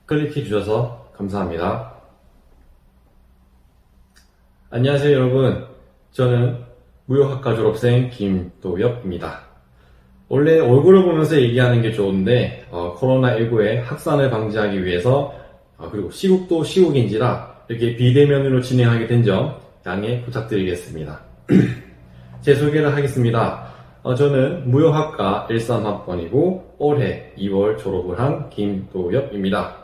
클릭해 주셔서 감사합니다. 안녕하세요 여러분. 저는 무역학과 졸업생 김도엽입니다. 원래 얼굴을 보면서 얘기하는 게 좋은데 코로나19의 확산을 방지하기 위해서 그리고 시국도 시국인지라 이렇게 비대면으로 진행하게 된 점 양해 부탁드리겠습니다. 제 소개를 하겠습니다. 저는 무역학과 13학번이고 올해 2월 졸업을 한 김도엽입니다.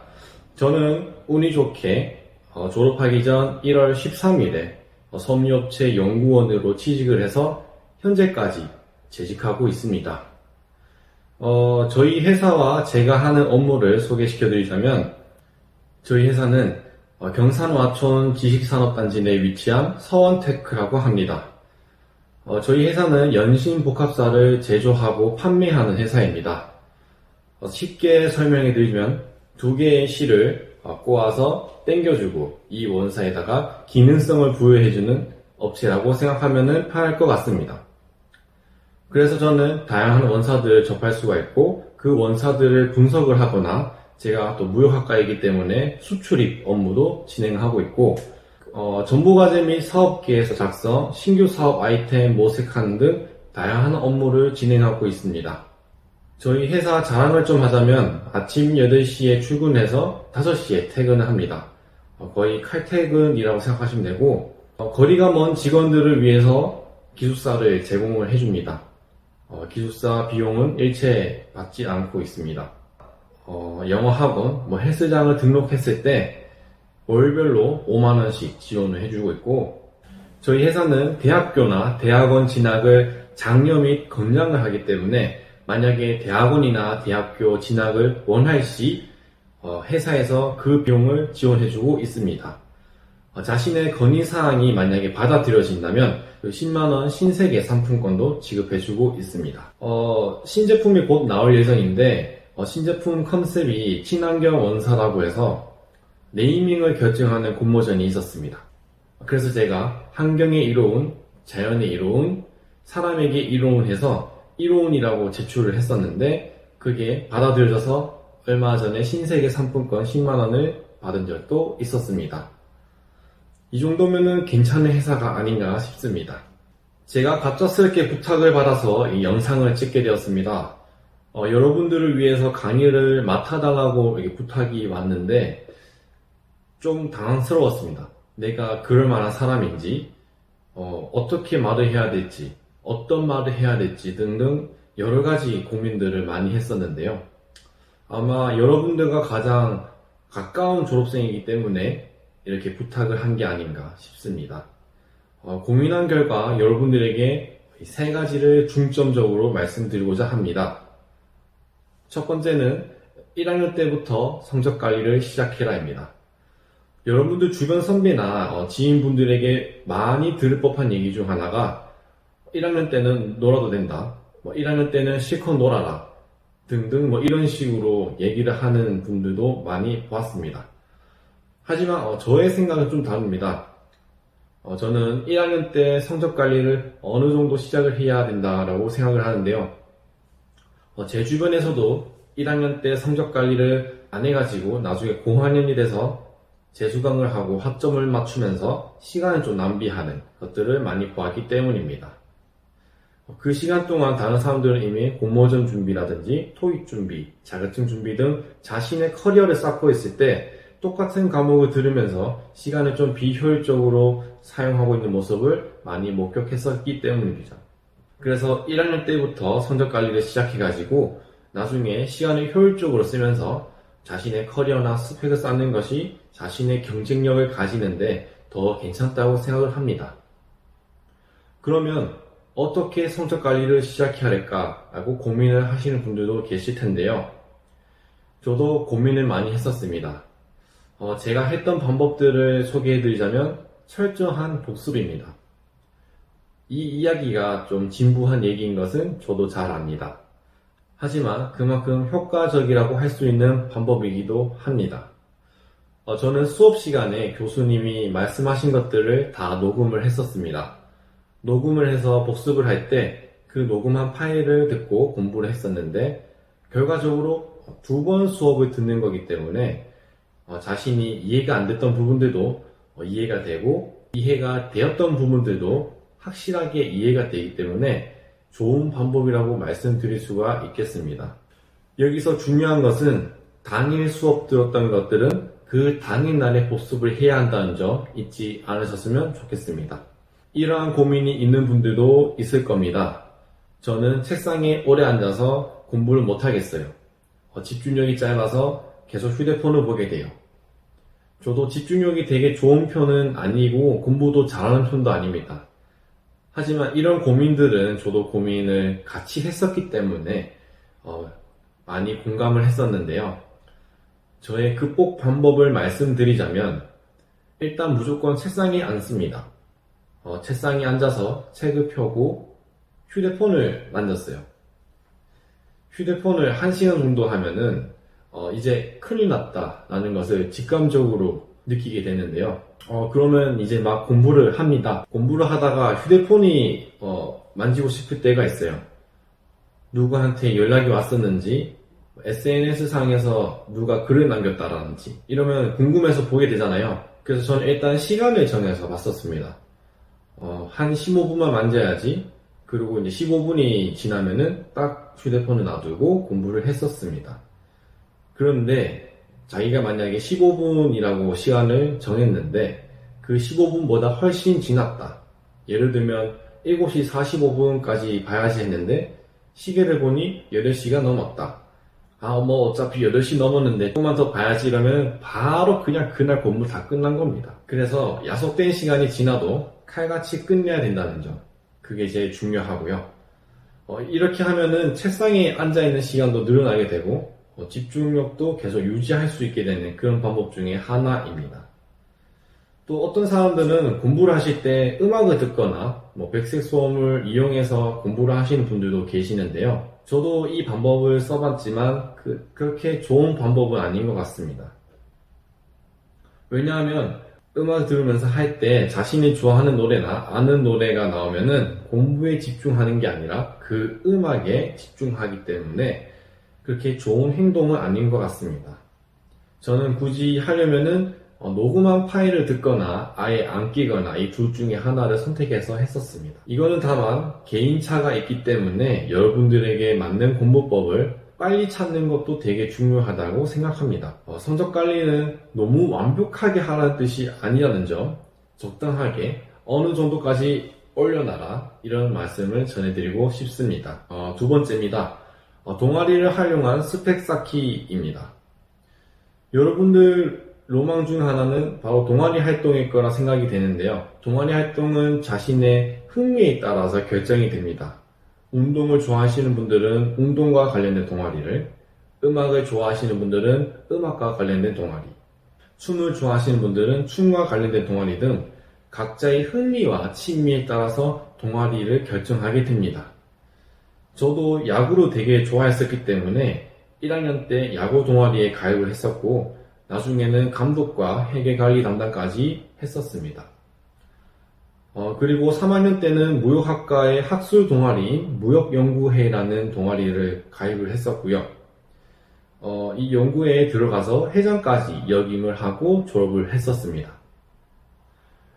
저는 운이 좋게 졸업하기 전 1월 13일에 섬유업체 연구원으로 취직을 해서 현재까지 재직하고 있습니다. 저희 회사와 제가 하는 업무를 소개시켜 드리자면 저희 회사는 경산 와촌 지식산업단지 내에 위치한 서원테크라고 합니다. 저희 회사는 연신복합사를 제조하고 판매하는 회사입니다. 쉽게 설명해 드리면 두 개의 실을 꼬아서 당겨주고 이 원사에다가 기능성을 부여해주는 업체라고 생각하면 편할 것 같습니다. 그래서 저는 다양한 원사들을 접할 수가 있고 그 원사들을 분석을 하거나 제가 또 무역학과이기 때문에 수출입 업무도 진행하고 있고 정보과제 및 사업계획서 작성, 신규 사업 아이템 모색하는 등 다양한 업무를 진행하고 있습니다. 저희 회사 자랑을 좀 하자면 아침 8시에 출근해서 5시에 퇴근을 합니다. 거의 칼퇴근이라고 생각하시면 되고 거리가 먼 직원들을 위해서 기숙사를 제공을 해줍니다. 기숙사 비용은 일체 받지 않고 있습니다. 영어학원, 헬스장을 등록했을 때 월별로 5만원씩 지원을 해주고 있고 저희 회사는 대학교나 대학원 진학을 장려 및 권장을 하기 때문에 만약에 대학원이나 대학교 진학을 원할 시 회사에서 그 비용을 지원해주고 있습니다. 자신의 건의사항이 만약에 받아들여진다면 10만원 신세계 상품권도 지급해주고 있습니다. 신제품이 곧 나올 예정인데 신제품 컨셉이 친환경 원사라고 해서 네이밍을 결정하는 공모전이 있었습니다. 그래서 제가 환경에 이로운, 자연에 이로운, 사람에게 이로운 해서 이로운이라고 제출을 했었는데 그게 받아들여져서 얼마 전에 신세계 상품권 10만원을 받은 적도 있었습니다. 이 정도면은 괜찮은 회사가 아닌가 싶습니다. 제가 갑작스럽게 부탁을 받아서 이 영상을 찍게 되었습니다. 여러분들을 위해서 강의를 맡아달라고 이렇게 부탁이 왔는데 좀 당황스러웠습니다. 내가 그럴 만한 사람인지, 어떻게 말을 해야 될지, 어떤 말을 해야 될지 등등 여러 가지 고민들을 많이 했었는데요. 아마 여러분들과 가장 가까운 졸업생이기 때문에 이렇게 부탁을 한 게 아닌가 싶습니다. 고민한 결과 여러분들에게 세 가지를 중점적으로 말씀드리고자 합니다. 첫 번째는 1학년 때부터 성적 관리를 시작해라입니다. 여러분들 주변 선배나 지인분들에게 많이 들을 법한 얘기 중 하나가 1학년 때는 놀아도 된다, 1학년 때는 실컷 놀아라 등등 이런 식으로 얘기를 하는 분들도 많이 보았습니다. 하지만 저의 생각은 좀 다릅니다. 저는 1학년 때 성적 관리를 어느 정도 시작을 해야 된다라고 생각을 하는데요. 제 주변에서도 1학년 때 성적 관리를 안 해가지고 나중에 고학년이 돼서 재수강을 하고 학점을 맞추면서 시간을 좀 낭비하는 것들을 많이 보았기 때문입니다. 그 시간 동안 다른 사람들은 이미 공모전 준비라든지 토익 준비, 자격증 준비 등 자신의 커리어를 쌓고 있을 때 똑같은 과목을 들으면서 시간을 좀 비효율적으로 사용하고 있는 모습을 많이 목격했었기 때문입니다. 그래서 1학년 때부터 성적 관리를 시작해가지고 나중에 시간을 효율적으로 쓰면서 자신의 커리어나 스펙을 쌓는 것이 자신의 경쟁력을 가지는데 더 괜찮다고 생각을 합니다. 그러면 어떻게 성적 관리를 시작해야 할까라고 고민을 하시는 분들도 계실 텐데요. 저도 고민을 많이 했었습니다. 제가 했던 방법들을 소개해드리자면 철저한 복습입니다. 이 이야기가 좀 진부한 얘기인 것은 저도 잘 압니다. 하지만 그만큼 효과적이라고 할 수 있는 방법이기도 합니다. 저는 수업 시간에 교수님이 말씀하신 것들을 다 녹음을 했었습니다. 녹음을 해서 복습을 할 때 그 녹음한 파일을 듣고 공부를 했었는데 결과적으로 2번 수업을 듣는 거기 때문에 자신이 이해가 안 됐던 부분들도 이해가 되고 이해가 되었던 부분들도 확실하게 이해가 되기 때문에 좋은 방법이라고 말씀드릴 수가 있겠습니다. 여기서 중요한 것은 당일 수업 들었던 것들은 그 당일날에 복습을 해야 한다는 점 잊지 않으셨으면 좋겠습니다. 이러한 고민이 있는 분들도 있을 겁니다. 저는 책상에 오래 앉아서 공부를 못하겠어요. 집중력이 짧아서 계속 휴대폰을 보게 돼요. 저도 집중력이 되게 좋은 편은 아니고 공부도 잘하는 편도 아닙니다. 하지만 이런 고민들은 저도 고민을 같이 했었기 때문에 많이 공감을 했었는데요. 저의 극복 방법을 말씀드리자면 일단 무조건 책상에 앉습니다. 책상에 앉아서 책을 펴고 휴대폰을 만졌어요. 휴대폰을 1시간 정도 하면은 이제 큰일 났다라는 것을 직감적으로 느끼게 되는데요. 그러면 이제 막 공부를 합니다. 공부를 하다가 휴대폰이 만지고 싶을 때가 있어요. 누구한테 연락이 왔었는지, SNS상에서 누가 글을 남겼다라든지 이러면 궁금해서 보게 되잖아요. 그래서 저는 일단 시간을 정해서 봤었습니다. 한 15분만 만져야지. 그리고 이제 15분이 지나면은 딱 휴대폰을 놔두고 공부를 했었습니다. 그런데 자기가 만약에 15분이라고 시간을 정했는데 그 15분보다 훨씬 지났다. 예를 들면 7시 45분까지 봐야지 했는데 시계를 보니 8시가 넘었다. 어차피 8시 넘었는데 조금만 더 봐야지 이러면 바로 그냥 그날 공부 다 끝난 겁니다. 그래서 약속된 시간이 지나도 칼같이 끝내야 된다는 점. 그게 제일 중요하고요. 이렇게 하면은 책상에 앉아있는 시간도 늘어나게 되고 집중력도 계속 유지할 수 있게 되는 그런 방법 중에 하나입니다. 또 어떤 사람들은 공부를 하실 때 음악을 듣거나 백색 소음을 이용해서 공부를 하시는 분들도 계시는데요. 저도 이 방법을 써봤지만 그렇게 좋은 방법은 아닌 것 같습니다. 왜냐하면 음악 들으면서 할 때 자신이 좋아하는 노래나 아는 노래가 나오면은 공부에 집중하는 게 아니라 그 음악에 집중하기 때문에 그렇게 좋은 행동은 아닌 것 같습니다. 저는 굳이 하려면은 녹음한 파일을 듣거나 아예 안 끼거나 이 둘 중에 하나를 선택해서 했었습니다. 이거는 다만 개인차가 있기 때문에 여러분들에게 맞는 공부법을 빨리 찾는 것도 되게 중요하다고 생각합니다. 성적 관리는 너무 완벽하게 하라는 뜻이 아니라는 점, 적당하게 어느 정도까지 올려놔라 이런 말씀을 전해드리고 싶습니다. 두 번째입니다. 동아리를 활용한 스펙 쌓기입니다. 여러분들 로망 중 하나는 바로 동아리 활동일 거라 생각이 되는데요. 동아리 활동은 자신의 흥미에 따라서 결정이 됩니다. 운동을 좋아하시는 분들은 운동과 관련된 동아리를, 음악을 좋아하시는 분들은 음악과 관련된 동아리, 춤을 좋아하시는 분들은 춤과 관련된 동아리 등 각자의 흥미와 취미에 따라서 동아리를 결정하게 됩니다. 저도 야구를 되게 좋아했었기 때문에 1학년 때 야구 동아리에 가입을 했었고 나중에는 감독과 회계관리 담당까지 했었습니다. 그리고 3학년 때는 무역학과의 학술 동아리인 무역연구회라는 동아리를 가입을 했었고요. 이 연구회에 들어가서 회장까지 역임을 하고 졸업을 했었습니다.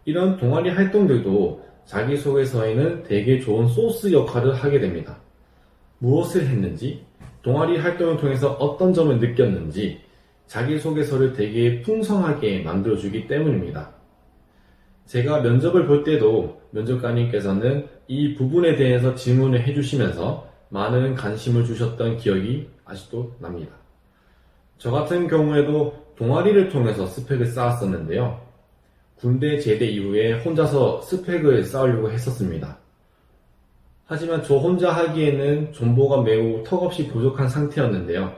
이런 동아리 활동들도 자기소개서에는 되게 좋은 소스 역할을 하게 됩니다. 무엇을 했는지, 동아리 활동을 통해서 어떤 점을 느꼈는지 자기소개서를 되게 풍성하게 만들어주기 때문입니다. 제가 면접을 볼 때도 면접관님께서는 이 부분에 대해서 질문을 해주시면서 많은 관심을 주셨던 기억이 아직도 납니다. 저 같은 경우에도 동아리를 통해서 스펙을 쌓았었는데요. 군대 제대 이후에 혼자서 스펙을 쌓으려고 했었습니다. 하지만 저 혼자 하기에는 정보가 매우 턱없이 부족한 상태였는데요.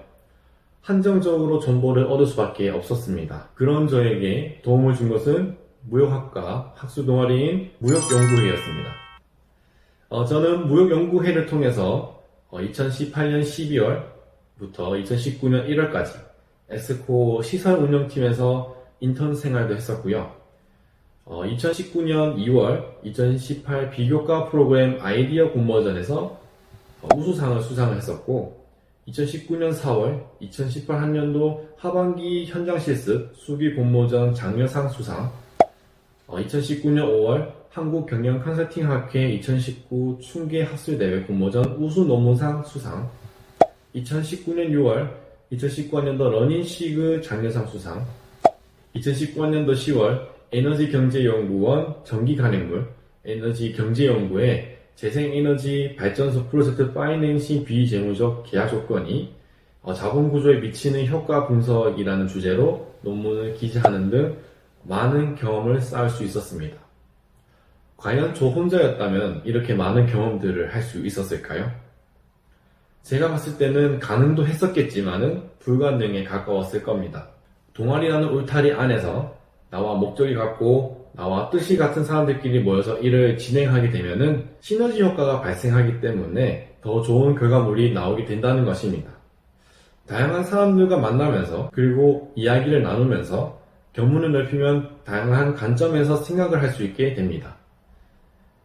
한정적으로 정보를 얻을 수밖에 없었습니다. 그런 저에게 도움을 준 것은 무역학과 학술 동아리인 무역연구회였습니다. 저는 무역연구회를 통해서 2018년 12월부터 2019년 1월까지 엑스코 시설 운영팀에서 인턴 생활도 했었고요. 2019년 2월 2018 비교과 프로그램 아이디어 공모전에서 우수상을 수상을 했었고 2019년 4월, 2018 학년도 하반기 현장 실습 수기 공모전 장려상 수상, 2019년 5월 한국경영컨설팅학회 2019 충계 학술대회 공모전 우수 논문상 수상, 2019년 6월 2019학년도 러닝시그 장려상 수상, 2019학년도 10월 에너지경제연구원 전기간행물 에너지경제연구에 재생에너지 발전소 프로젝트 파이낸싱 비재무적 계약 조건이 자본구조에 미치는 효과 분석이라는 주제로 논문을 기재하는 등 많은 경험을 쌓을 수 있었습니다. 과연 저 혼자였다면 이렇게 많은 경험들을 할 수 있었을까요? 제가 봤을 때는 가능도 했었겠지만은 불가능에 가까웠을 겁니다. 동아리라는 울타리 안에서 나와 목적이 같고 나와 뜻이 같은 사람들끼리 모여서 일을 진행하게 되면은 시너지 효과가 발생하기 때문에 더 좋은 결과물이 나오게 된다는 것입니다. 다양한 사람들과 만나면서 그리고 이야기를 나누면서 견문을 넓히면 다양한 관점에서 생각을 할 수 있게 됩니다.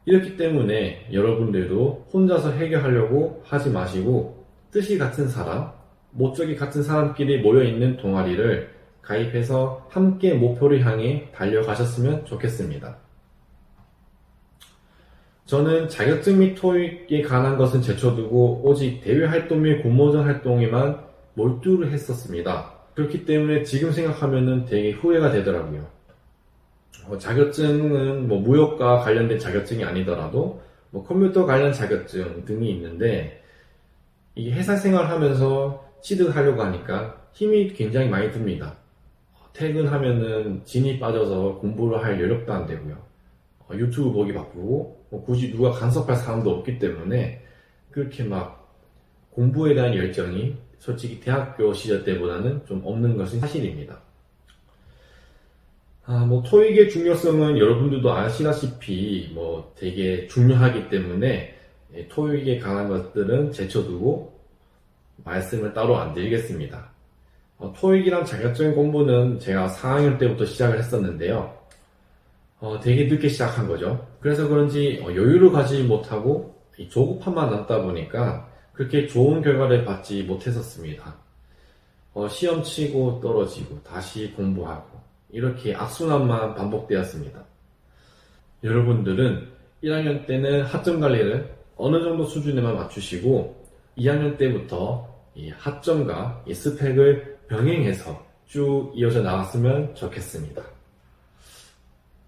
이렇기 때문에 여러분들도 혼자서 해결하려고 하지 마시고 뜻이 같은 사람, 목적이 같은 사람끼리 모여있는 동아리를 가입해서 함께 목표를 향해 달려가셨으면 좋겠습니다. 저는 자격증 및 토익에 관한 것은 제쳐두고 오직 대외 활동 및 공모전 활동에만 몰두를 했었습니다. 그렇기 때문에 지금 생각하면은 되게 후회가 되더라고요. 자격증은 무역과 관련된 자격증이 아니더라도 컴퓨터 관련 자격증 등이 있는데 이게 회사 생활을 하면서 취득하려고 하니까 힘이 굉장히 많이 듭니다. 퇴근하면은 진이 빠져서 공부를 할 여력도 안 되고요. 유튜브 보기 바쁘고 굳이 누가 간섭할 사람도 없기 때문에 그렇게 막 공부에 대한 열정이 솔직히 대학교 시절 때보다는 좀 없는 것이 사실입니다. 토익의 중요성은 여러분들도 아시다시피 되게 중요하기 때문에 토익에 관한 것들은 제쳐두고 말씀을 따로 안 드리겠습니다. 토익이란 자격증 공부는 제가 4학년 때부터 시작을 했었는데요. 되게 늦게 시작한 거죠. 그래서 그런지 여유를 가지지 못하고 조급함만 남다 보니까 그렇게 좋은 결과를 받지 못했었습니다. 시험 치고 떨어지고 다시 공부하고 이렇게 악순환만 반복되었습니다. 여러분들은 1학년 때는 학점 관리를 어느 정도 수준에만 맞추시고 2학년 때부터 이 학점과 이 스펙을 병행해서 쭉 이어져 나갔으면 좋겠습니다.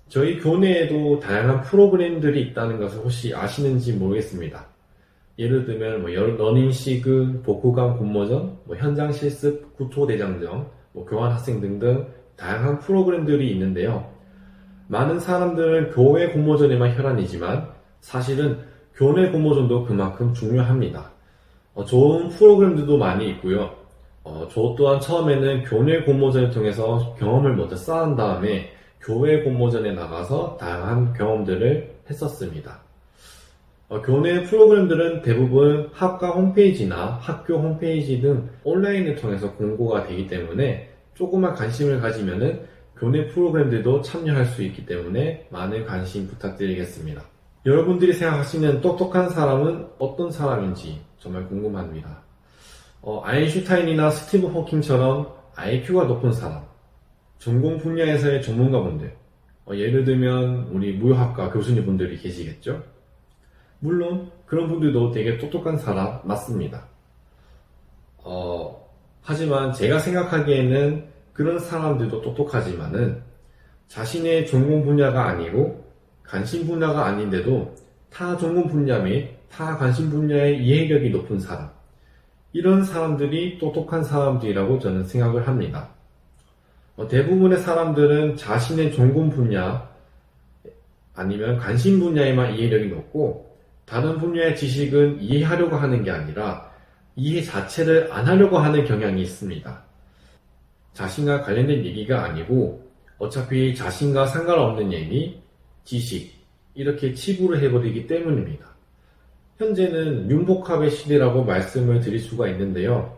저희 교내에도 다양한 프로그램들이 있다는 것을 혹시 아시는지 모르겠습니다. 예를 들면 러닝시그, 복후감 공모전, 현장 실습, 구토대장정, 교환 학생 등등 다양한 프로그램들이 있는데요. 많은 사람들은 교외 공모전에만 혈안이지만 사실은 교내 공모전도 그만큼 중요합니다. 좋은 프로그램들도 많이 있고요. 저 또한 처음에는 교내 공모전을 통해서 경험을 먼저 쌓은 다음에 교외 공모전에 나가서 다양한 경험들을 했었습니다. 교내 프로그램들은 대부분 학과 홈페이지나 학교 홈페이지 등 온라인을 통해서 공고가 되기 때문에 조금만 관심을 가지면은 교내 프로그램들도 참여할 수 있기 때문에 많은 관심 부탁드리겠습니다. 여러분들이 생각하시는 똑똑한 사람은 어떤 사람인지 정말 궁금합니다. 아인슈타인이나 스티브 호킹처럼 IQ가 높은 사람, 전공 분야에서의 전문가분들, 예를 들면 우리 무역학과 교수님분들이 계시겠죠? 물론 그런 분들도 되게 똑똑한 사람 맞습니다. 하지만 제가 생각하기에는 그런 사람들도 똑똑하지만은 자신의 전공 분야가 아니고 관심 분야가 아닌데도 타 전공 분야 및 타 관심 분야의 이해력이 높은 사람, 이런 사람들이 똑똑한 사람들이라고 저는 생각을 합니다. 대부분의 사람들은 자신의 전공 분야 아니면 관심 분야에만 이해력이 높고 다른 분야의 지식은 이해하려고 하는 게 아니라 이해 자체를 안 하려고 하는 경향이 있습니다. 자신과 관련된 얘기가 아니고 어차피 자신과 상관없는 얘기, 지식 이렇게 치부를 해버리기 때문입니다. 현재는 융복합의 시대라고 말씀을 드릴 수가 있는데요.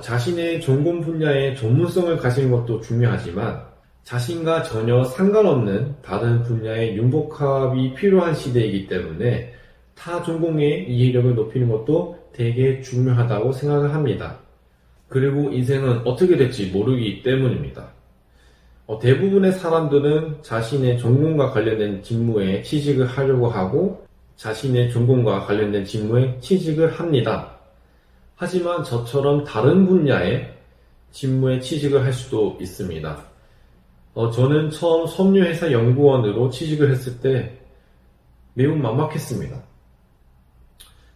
자신의 전공 분야의 전문성을 가지는 것도 중요하지만 자신과 전혀 상관없는 다른 분야의 융복합이 필요한 시대이기 때문에 타 전공의 이해력을 높이는 것도 되게 중요하다고 생각을 합니다. 그리고 인생은 어떻게 될지 모르기 때문입니다. 대부분의 사람들은 자신의 전공과 관련된 직무에 취직을 하려고 하고 자신의 전공과 관련된 직무에 취직을 합니다. 하지만 저처럼 다른 분야의 직무에 취직을 할 수도 있습니다. 저는 처음 섬유회사 연구원으로 취직을 했을 때 매우 막막했습니다.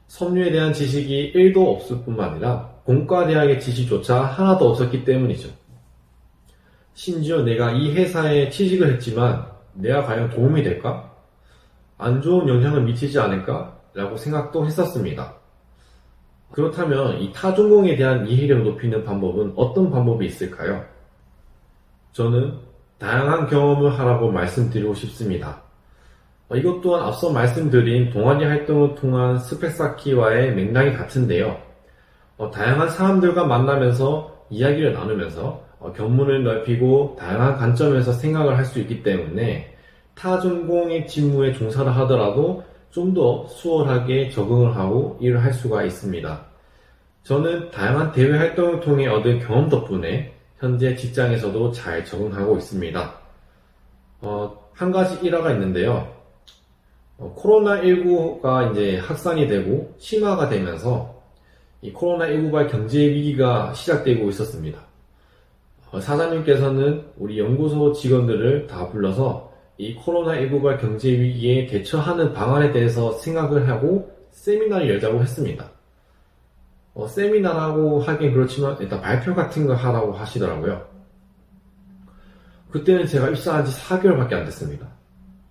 섬유에 대한 지식이 1도 없을 뿐만 아니라 공과대학의 지식조차 하나도 없었기 때문이죠. 심지어 내가 이 회사에 취직을 했지만 내가 과연 도움이 될까? 안 좋은 영향을 미치지 않을까? 라고 생각도 했었습니다. 그렇다면 이 타전공에 대한 이해력을 높이는 방법은 어떤 방법이 있을까요? 저는 다양한 경험을 하라고 말씀드리고 싶습니다. 이것 또한 앞서 말씀드린 동아리 활동을 통한 스펙 쌓기와의 맥락이 같은데요. 다양한 사람들과 만나면서 이야기를 나누면서 견문을 넓히고 다양한 관점에서 생각을 할 수 있기 때문에 타 전공의 직무에 종사를 하더라도 좀 더 수월하게 적응을 하고 일을 할 수가 있습니다. 저는 다양한 대외 활동을 통해 얻은 경험 덕분에 현재 직장에서도 잘 적응하고 있습니다. 한 가지 일화가 있는데요. 코로나19가 이제 확산이 되고 심화가 되면서 이 코로나19발 경제 위기가 시작되고 있었습니다. 사장님께서는 우리 연구소 직원들을 다 불러서 이 코로나19발 경제 위기에 대처하는 방안에 대해서 생각을 하고 세미나를 열자고 했습니다. 세미나라고 하긴 그렇지만 일단 발표 같은 거 하라고 하시더라고요. 그때는 제가 입사한 지 4개월밖에 안 됐습니다.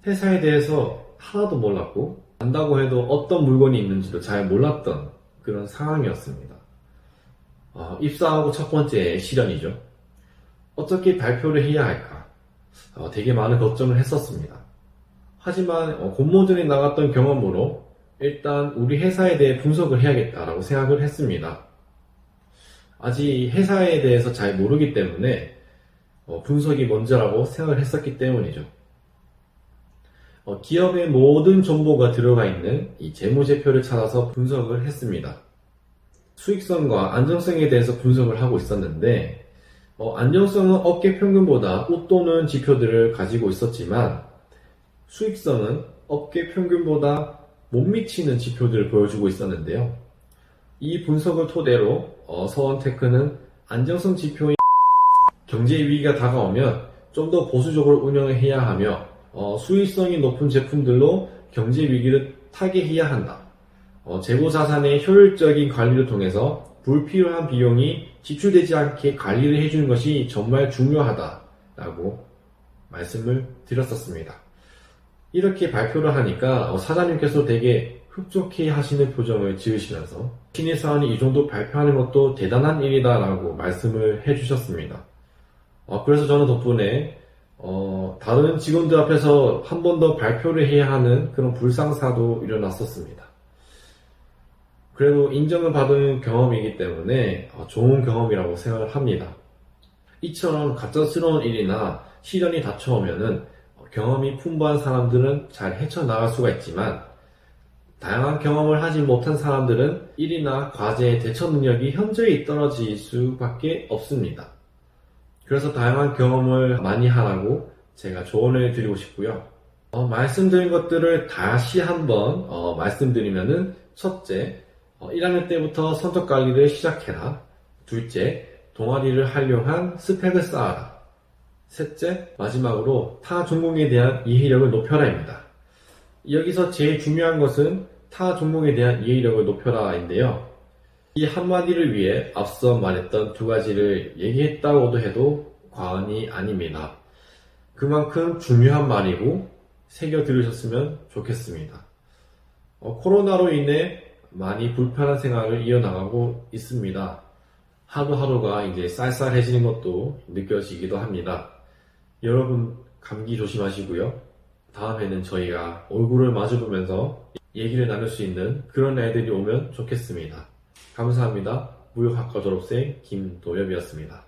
회사에 대해서 하나도 몰랐고 안다고 해도 어떤 물건이 있는지도 잘 몰랐던 그런 상황이었습니다. 입사하고 첫 번째 시련이죠. 어떻게 발표를 해야 할까? 되게 많은 걱정을 했었습니다. 하지만 공모전에 나갔던 경험으로 일단 우리 회사에 대해 분석을 해야겠다라고 생각을 했습니다. 아직 회사에 대해서 잘 모르기 때문에 분석이 먼저라고 생각을 했었기 때문이죠. 기업의 모든 정보가 들어가 있는 이 재무제표를 찾아서 분석을 했습니다. 수익성과 안정성에 대해서 분석을 하고 있었는데 안정성은 업계 평균보다 웃도는 지표들을 가지고 있었지만 수익성은 업계 평균보다 못 미치는 지표들을 보여주고 있었는데요. 이 분석을 토대로 서원테크는 안정성 지표인 경제 위기가 다가오면 좀 더 보수적으로 운영을 해야 하며 수익성이 높은 제품들로 경제 위기를 타개해야 한다. 재고 자산의 효율적인 관리를 통해서 불필요한 비용이 지출되지 않게 관리를 해주는 것이 정말 중요하다라고 말씀을 드렸었습니다. 이렇게 발표를 하니까 사장님께서 되게 흡족해 하시는 표정을 지으시면서 신입사원이 이 정도 발표하는 것도 대단한 일이다라고 말씀을 해주셨습니다. 그래서 저는 덕분에 다른 직원들 앞에서 한 번 더 발표를 해야 하는 그런 불상사도 일어났었습니다. 그래도 인정을 받은 경험이기 때문에 좋은 경험이라고 생각을 합니다. 이처럼 갑작스러운 일이나 시련이 닥쳐오면은 경험이 풍부한 사람들은 잘 헤쳐나갈 수가 있지만 다양한 경험을 하지 못한 사람들은 일이나 과제의 대처 능력이 현저히 떨어질 수밖에 없습니다. 그래서 다양한 경험을 많이 하라고 제가 조언을 드리고 싶고요. 말씀드린 것들을 다시 한번 말씀드리면은 첫째, 1학년 때부터 성적 관리를 시작해라. 둘째, 동아리를 활용한 스펙을 쌓아라. 셋째, 마지막으로 타 전공에 대한 이해력을 높여라입니다. 여기서 제일 중요한 것은 타 전공에 대한 이해력을 높여라인데요. 이 한마디를 위해 앞서 말했던 두 가지를 얘기했다고도 해도 과언이 아닙니다. 그만큼 중요한 말이고 새겨 들으셨으면 좋겠습니다. 코로나로 인해 많이 불편한 생활을 이어나가고 있습니다. 하루하루가 이제 쌀쌀해지는 것도 느껴지기도 합니다. 여러분 감기 조심하시고요. 다음에는 저희가 얼굴을 마주보면서 얘기를 나눌 수 있는 그런 애들이 오면 좋겠습니다. 감사합니다. 무역학과 졸업생 김도엽이었습니다.